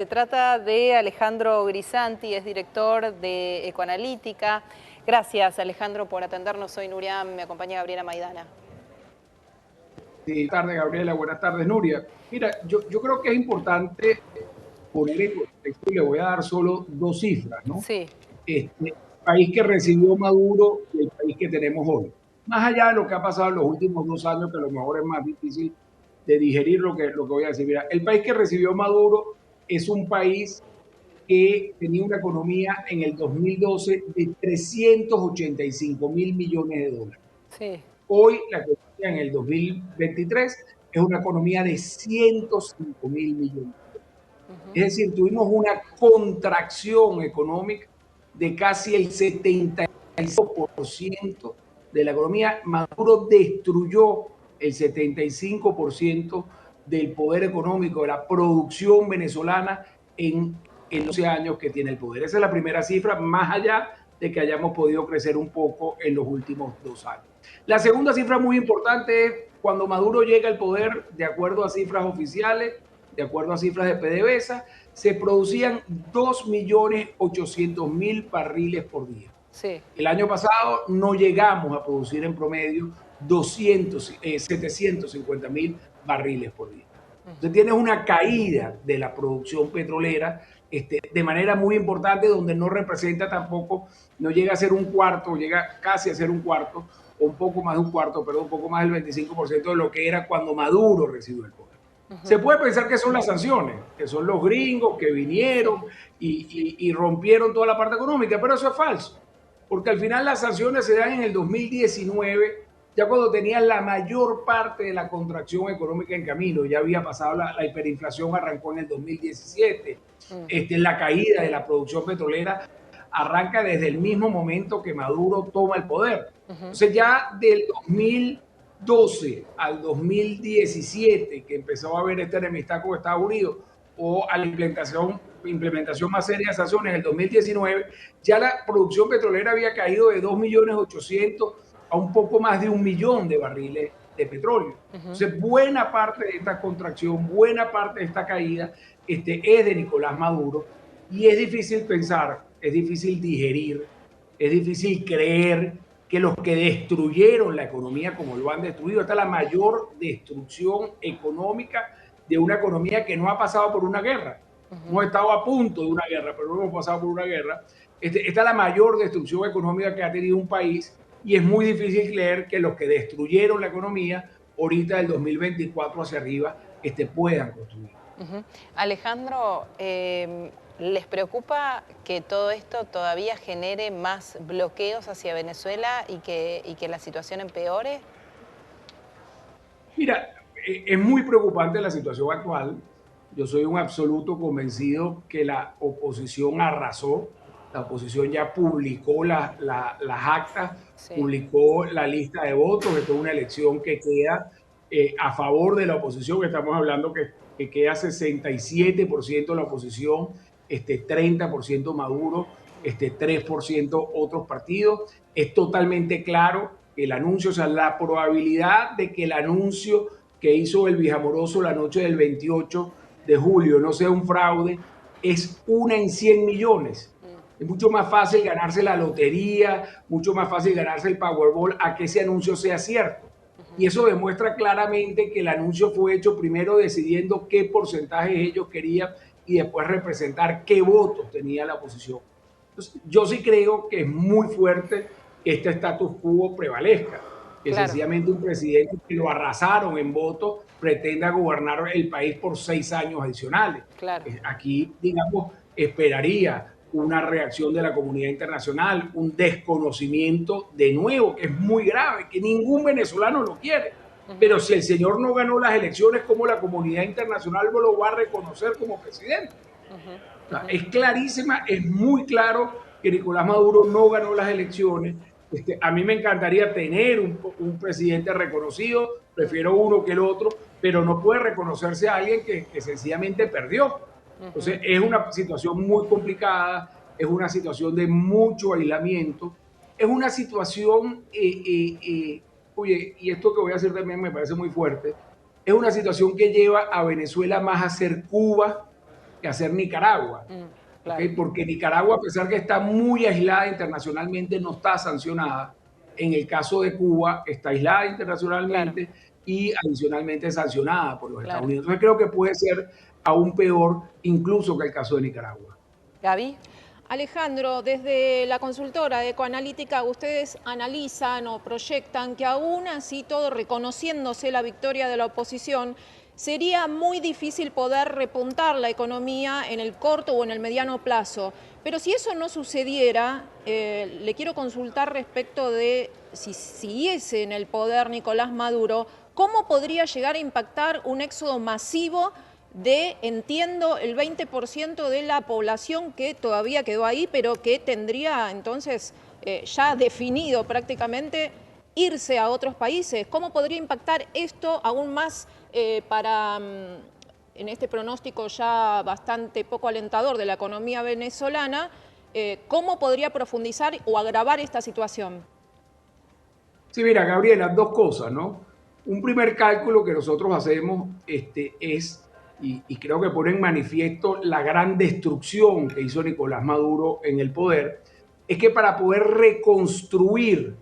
Se trata de Alejandro Grisanti, es director de Ecoanalítica. Gracias, Alejandro, por atendernos. Soy Nuria, me acompaña Gabriela Maidana. Sí, buenas tardes, Gabriela. Buenas tardes, Nuria. Mira, yo creo que es importante poner en contexto y le voy a dar solo dos cifras, ¿no? Sí, El país que recibió Maduro y el país que tenemos hoy. Más allá de lo que ha pasado en los últimos 2 años, que a lo mejor es más difícil de digerir lo que voy a decir. Mira, el país que recibió Maduro es un país que tenía una economía en el 2012 de 385 mil millones de dólares. sí. Hoy la economía en el 2023 es una economía de 105 mil millones. Es decir, tuvimos una contracción económica de casi el 75% de la economía. Maduro destruyó el 75% del poder económico, de la producción venezolana en 12 años que tiene el poder. Esa es la primera cifra, más allá de que hayamos podido crecer un poco en los últimos 2 años. La segunda cifra muy importante es cuando Maduro llega al poder, de acuerdo a cifras oficiales, de acuerdo a cifras de PDVSA, se producían 2.800.000 barriles por día. Sí. El año pasado no llegamos a producir en promedio 750.000 barriles por día. Entonces tienes una caída de la producción petrolera de manera muy importante, donde no representa tampoco, no llega a ser un cuarto, llega casi a ser un cuarto, o un poco más de un cuarto, perdón, un poco más del 25% de lo que era cuando Maduro recibió el poder. Se puede pensar que son las sanciones, que son los gringos que Sí. vinieron y rompieron toda la parte económica, pero eso es falso, porque al final las sanciones se dan en el 2019, ya cuando tenías la mayor parte de la contracción económica en camino. Ya había pasado la hiperinflación, arrancó en el 2017, la caída de la producción petrolera arranca desde el mismo momento que Maduro toma el poder. Entonces ya del 2012 al 2017, que empezó a haber esta enemistad con Estados Unidos, o a la implementación más seria de sanciones en el 2019, ya la producción petrolera había caído de 2.800.000 a un poco más de 1 millón de barriles de petróleo. Entonces, buena parte de esta contracción, buena parte de esta caída es de Nicolás Maduro, y es difícil pensar, es difícil digerir, es difícil creer que los que destruyeron la economía como lo han destruido, esta es la mayor destrucción económica de una economía que no ha pasado por una guerra. Hemos estado a punto de una guerra, pero no hemos pasado por una guerra. Esta es la mayor destrucción económica que ha tenido un país, y es muy difícil creer que los que destruyeron la economía ahorita del 2024 hacia arriba puedan construir. Alejandro, ¿les preocupa que todo esto todavía genere más bloqueos hacia Venezuela y que la situación empeore? Mira, es muy preocupante la situación actual. Yo soy un absoluto convencido que la oposición arrasó. La oposición ya publicó las actas, Sí. publicó la lista de votos. Esto es una elección que queda a favor de la oposición. Estamos hablando que queda 67% la oposición, 30% Maduro, 3% otros partidos. Es totalmente claro que el anuncio, o sea, la probabilidad de que el anuncio que hizo el Villajamoroso la noche del 28 de julio no sea un fraude es 1 en 100 millones. Es mucho más fácil ganarse la lotería, mucho más fácil ganarse el Powerball a que ese anuncio sea cierto. Y eso demuestra claramente que el anuncio fue hecho primero decidiendo qué porcentaje ellos querían y después representar qué votos tenía la oposición. Entonces, yo sí creo que es muy fuerte que este status quo prevalezca, que Claro, sencillamente un presidente que lo arrasaron en votos pretenda gobernar el país por 6 años adicionales. claro. Aquí, digamos, esperaría una reacción de la comunidad internacional, un desconocimiento de nuevo, que es muy grave, que ningún venezolano lo quiere. Pero si el señor no ganó las elecciones, ¿cómo la comunidad internacional no lo va a reconocer como presidente? O sea, es clarísima, es muy claro que Nicolás Maduro no ganó las elecciones. A mí me encantaría tener un presidente reconocido, prefiero uno que el otro, pero no puede reconocerse a alguien que sencillamente perdió. Entonces, es una situación muy complicada, es una situación de mucho aislamiento, es una situación, oye, y esto que voy a decir también me parece muy fuerte, es una situación que lleva a Venezuela más a ser Cuba que hacer Nicaragua. Claro. ¿Okay? Porque Nicaragua, a pesar que está muy aislada internacionalmente, no está sancionada. En el caso de Cuba, está aislada internacionalmente Claro. y adicionalmente sancionada por los Estados Claro. Unidos. Entonces creo que puede ser aún peor incluso que el caso de Nicaragua. Gaby. Alejandro, desde la consultora Ecoanalítica, ustedes analizan o proyectan que aún así todo reconociéndose la victoria de la oposición, sería muy difícil poder repuntar la economía en el corto o en el mediano plazo. Pero si eso no sucediera, le quiero consultar respecto de si siguiese en el poder Nicolás Maduro, ¿cómo podría llegar a impactar un éxodo masivo de, entiendo, el 20% de la población que todavía quedó ahí, pero que tendría entonces ya definido prácticamente irse a otros países? ¿Cómo podría impactar esto aún más en este pronóstico ya bastante poco alentador de la economía venezolana? ¿Cómo podría profundizar o agravar esta situación? Sí, mira, Gabriela, dos cosas, ¿no? Un primer cálculo que nosotros hacemos es, y creo que pone en manifiesto la gran destrucción que hizo Nicolás Maduro en el poder, es que para poder reconstruir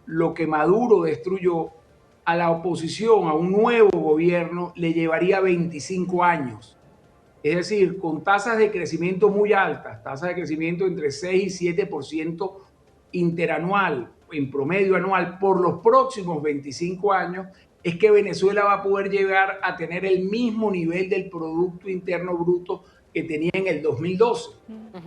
lo que Maduro destruyó, a la oposición, a un nuevo gobierno, le llevaría 25 años. Es decir, con tasas de crecimiento muy altas, tasas de crecimiento entre 6 y 7% interanual, en promedio anual, por los próximos 25 años, es que Venezuela va a poder llegar a tener el mismo nivel del Producto Interno Bruto que tenía en el 2012.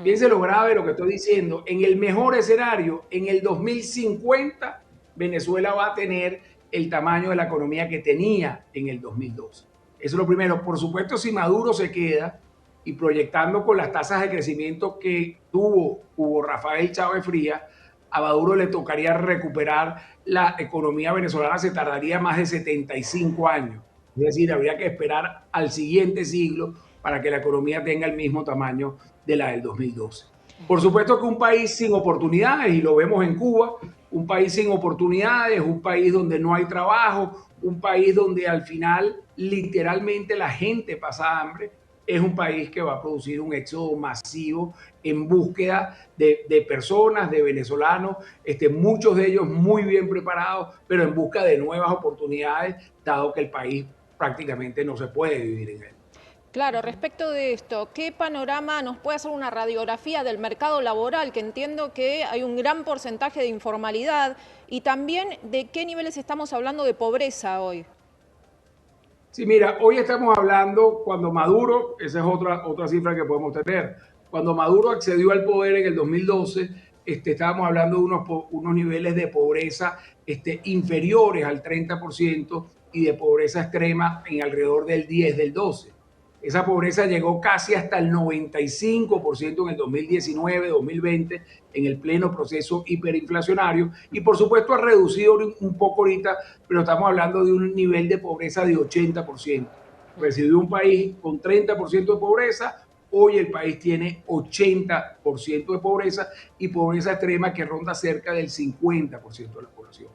Fíjense lo grave de lo que estoy diciendo. En el mejor escenario, en el 2050, Venezuela va a tener el tamaño de la economía que tenía en el 2012. Eso es lo primero. Por supuesto, si Maduro se queda y proyectando con las tasas de crecimiento que tuvo Hugo Rafael Chávez Frías, a Maduro le tocaría recuperar la economía venezolana, se tardaría más de 75 años. Es decir, habría que esperar al siguiente siglo para que la economía tenga el mismo tamaño de la del 2012. Por supuesto que un país sin oportunidades, y lo vemos en Cuba, un país sin oportunidades, un país donde no hay trabajo, un país donde al final literalmente la gente pasa hambre, es un país que va a producir un éxodo masivo en búsqueda de personas, de venezolanos, muchos de ellos muy bien preparados, pero en busca de nuevas oportunidades, dado que el país prácticamente no se puede vivir en él. Claro, respecto de esto, ¿qué panorama nos puede hacer una radiografía del mercado laboral? Que entiendo que hay un gran porcentaje de informalidad y también de qué niveles estamos hablando de pobreza hoy. Sí, mira, hoy estamos hablando cuando Maduro, esa es otra cifra que podemos tener, cuando Maduro accedió al poder en el 2012, estábamos hablando de unos niveles de pobreza inferiores al 30% y de pobreza extrema en alrededor del 10, del 12. Esa pobreza llegó casi hasta el 95% en el 2019, 2020, en el pleno proceso hiperinflacionario. Y por supuesto ha reducido un poco ahorita, pero estamos hablando de un nivel de pobreza de 80%. Recibió un país con 30% de pobreza, hoy el país tiene 80% de pobreza y pobreza extrema que ronda cerca del 50% de la población.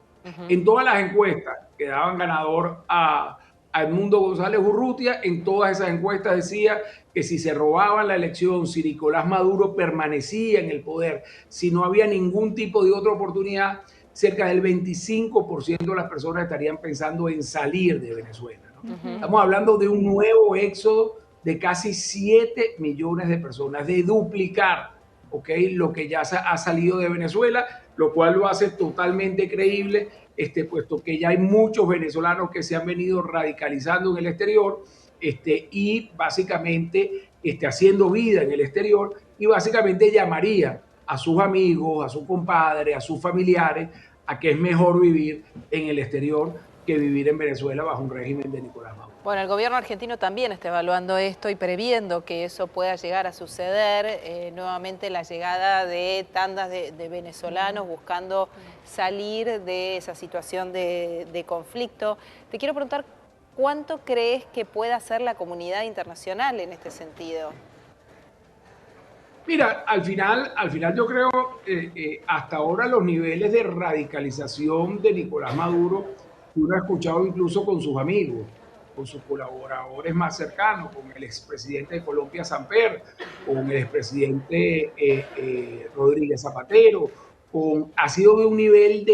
En todas las encuestas que daban ganador a Edmundo González Urrutia, en todas esas encuestas decía que si se robaban la elección, si Nicolás Maduro permanecía en el poder, si no había ningún tipo de otra oportunidad, cerca del 25% de las personas estarían pensando en salir de Venezuela, ¿no? Estamos hablando de un nuevo éxodo de casi 7 millones de personas, de duplicar, lo que ya ha salido de Venezuela, lo cual lo hace totalmente creíble, puesto que ya hay muchos venezolanos que se han venido radicalizando en el exterior y básicamente haciendo vida en el exterior, y básicamente llamaría a sus amigos, a sus compadres, a sus familiares, a que es mejor vivir en el exterior que vivir en Venezuela bajo un régimen de Nicolás Maduro. Bueno, el gobierno argentino también está evaluando esto y previendo que eso pueda llegar a suceder. Nuevamente la llegada de tandas de venezolanos buscando salir de esa situación de conflicto. Te quiero preguntar, ¿cuánto crees que pueda hacer la comunidad internacional en este sentido? Mira, al final yo creo hasta ahora los niveles de radicalización de Nicolás Maduro, uno ha escuchado incluso con sus amigos, con sus colaboradores más cercanos, con el expresidente de Colombia, Samper, con el expresidente Rodríguez Zapatero, ha sido de un nivel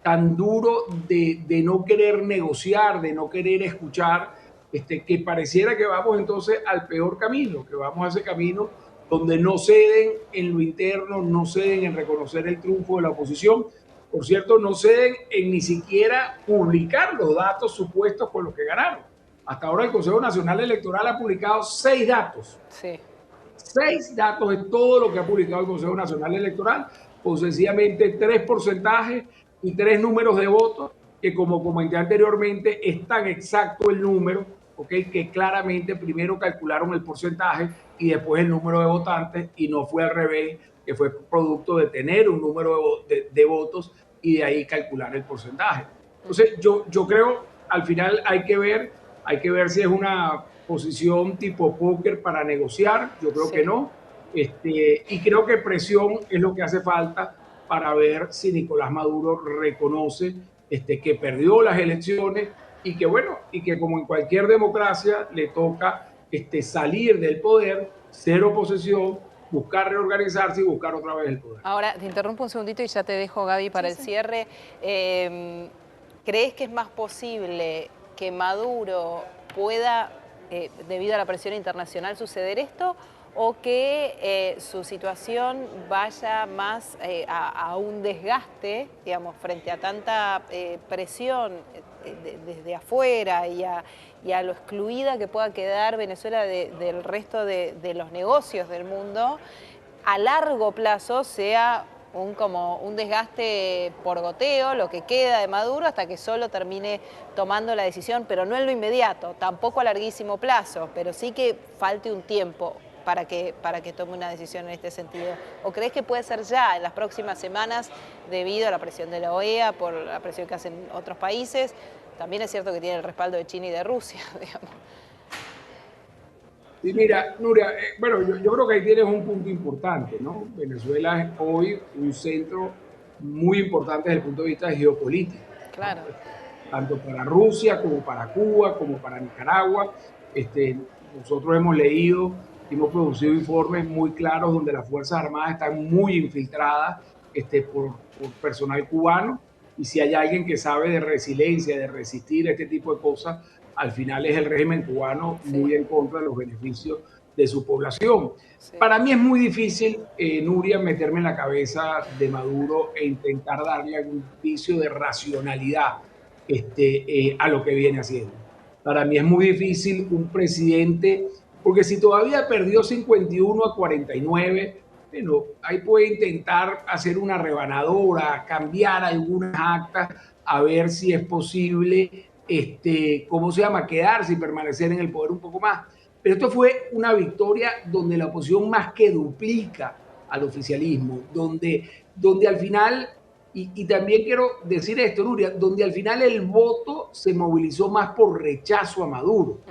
tan duro de no querer negociar, de no querer escuchar, que pareciera que vamos entonces al peor camino, que vamos a ese camino donde no ceden en lo interno, no ceden en reconocer el triunfo de la oposición. Por cierto, no ceden en ni siquiera publicar los datos supuestos con los que ganaron. Hasta ahora el Consejo Nacional Electoral ha publicado 6 datos. Sí. 6 datos es todo lo que ha publicado el Consejo Nacional Electoral, con sencillamente 3 porcentajes y 3 números de votos, que como comenté anteriormente, es tan exacto el número, ¿okay?, que claramente primero calcularon el porcentaje y después el número de votantes, y no fue al revés, que fue producto de tener un número de votos y de ahí calcular el porcentaje. Entonces, yo creo, al final hay que ver si es una posición tipo póker para negociar. Yo creo que no. Y creo que presión es lo que hace falta para ver si Nicolás Maduro reconoce que perdió las elecciones y que, bueno, y que como en cualquier democracia le toca salir del poder, ser oposición, buscar reorganizarse y buscar otra vez el poder. Ahora, te interrumpo un segundito y ya te dejo, Gaby, para el cierre. ¿Crees que es más posible que Maduro pueda, debido a la presión internacional, suceder esto, o que su situación vaya más a un desgaste, digamos, frente a tanta presión desde afuera y a lo excluida que pueda quedar Venezuela del resto de los negocios del mundo, a largo plazo sea como un desgaste por goteo, lo que queda de Maduro, hasta que solo termine tomando la decisión, pero no en lo inmediato, tampoco a larguísimo plazo, pero sí que falte un tiempo para que tome una decisión en este sentido? ¿O crees que puede ser ya en las próximas semanas, debido a la presión de la OEA, por la presión que hacen otros países? También es cierto que tiene el respaldo de China y de Rusia, digamos. Y mira, Nuria, bueno, yo creo que ahí tienes un punto importante, ¿no? Venezuela es hoy un centro muy importante desde el punto de vista geopolítico. Claro. Tanto para Rusia, como para Cuba, como para Nicaragua. Nosotros hemos leído, hemos producido informes muy claros donde las Fuerzas Armadas están muy infiltradas por personal cubano, y si hay alguien que sabe de resiliencia, de resistir a este tipo de cosas, al final es el régimen cubano, muy en contra de los beneficios de su población. Sí. Para mí es muy difícil, Nuria, meterme en la cabeza de Maduro e intentar darle algún vicio de racionalidad a lo que viene haciendo. Para mí es muy difícil un presidente, porque si todavía perdió 51-49, bueno, ahí puede intentar hacer una rebanadora, cambiar algunas actas, a ver si es posible, ¿cómo se llama?, quedarse y permanecer en el poder un poco más. Pero esto fue una victoria donde la oposición más que duplica al oficialismo, donde al final, y también quiero decir esto, Nuria, donde al final el voto se movilizó más por rechazo a Maduro.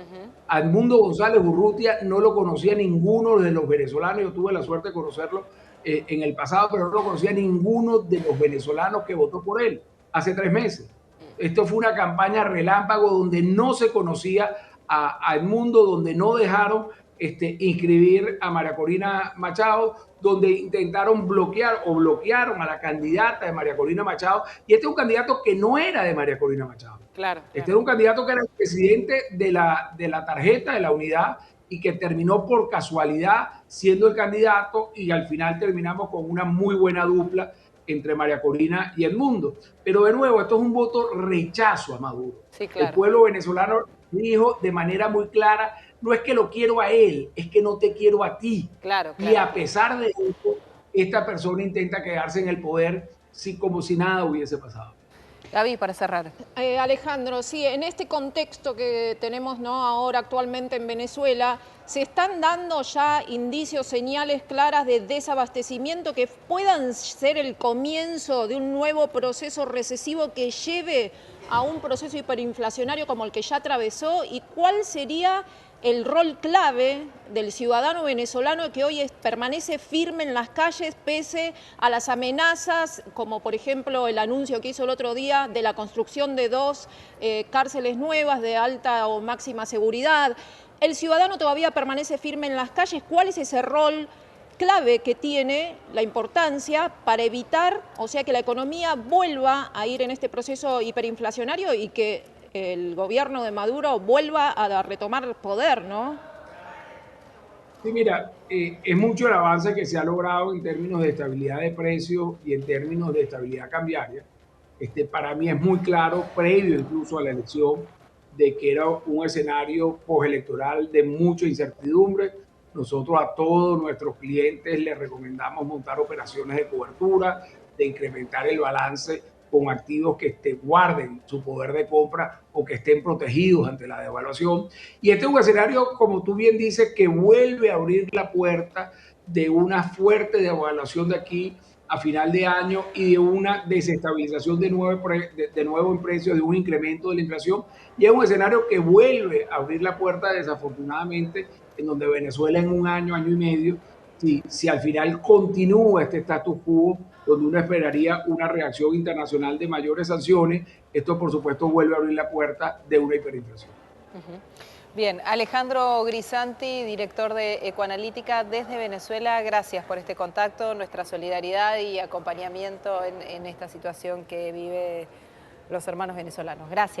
A Edmundo González Urrutia no lo conocía ninguno de los venezolanos, yo tuve la suerte de conocerlo en el pasado, pero no lo conocía ninguno de los venezolanos que votó por él hace 3 meses. Esto fue una campaña relámpago donde no se conocía a Edmundo, donde no dejaron inscribir a María Corina Machado, donde intentaron bloquearon a la candidata de María Corina Machado, y este es un candidato que no era de María Corina Machado. Claro. Este era un candidato que era el presidente de la tarjeta de la unidad, y que terminó por casualidad siendo el candidato, y al final terminamos con una muy buena dupla entre María Corina y Edmundo. Pero de nuevo, esto es un voto rechazo a Maduro. Sí, claro. El pueblo venezolano dijo de manera muy clara, no es que lo quiero a él, es que no te quiero a ti. Claro. Y a pesar de eso, esta persona intenta quedarse en el poder como si nada hubiese pasado. Gaby, para cerrar. Alejandro, sí, en este contexto que tenemos, ¿no?, ahora actualmente en Venezuela, ¿se están dando ya indicios, señales claras de desabastecimiento que puedan ser el comienzo de un nuevo proceso recesivo que lleve a un proceso hiperinflacionario como el que ya atravesó? ¿Y cuál sería el rol clave del ciudadano venezolano que hoy permanece firme en las calles pese a las amenazas, como por ejemplo el anuncio que hizo el otro día de la construcción de 2 cárceles nuevas de alta o máxima seguridad. El ciudadano todavía permanece firme en las calles. ¿Cuál es ese rol clave que tiene, la importancia para evitar, o sea, que la economía vuelva a ir en este proceso hiperinflacionario y que el gobierno de Maduro vuelva a retomar poder, ¿no? Sí, mira, es mucho el avance que se ha logrado en términos de estabilidad de precios y en términos de estabilidad cambiaria. Para mí es muy claro, previo incluso a la elección, de que era un escenario postelectoral de mucha incertidumbre. Nosotros a todos nuestros clientes les recomendamos montar operaciones de cobertura, de incrementar el balance con activos que guarden su poder de compra o que estén protegidos ante la devaluación. Y este es un escenario, como tú bien dices, que vuelve a abrir la puerta de una fuerte devaluación de aquí a final de año y de una desestabilización de nuevo en precios, de un incremento de la inflación. Y es un escenario que vuelve a abrir la puerta, desafortunadamente, en donde Venezuela en un año, año y medio, si al final continúa este status quo, donde uno esperaría una reacción internacional de mayores sanciones, esto por supuesto vuelve a abrir la puerta de una hiperinflación. Bien, Alejandro Grisanti, director de Ecoanalítica desde Venezuela, gracias por este contacto, nuestra solidaridad y acompañamiento en esta situación que vive los hermanos venezolanos. Gracias.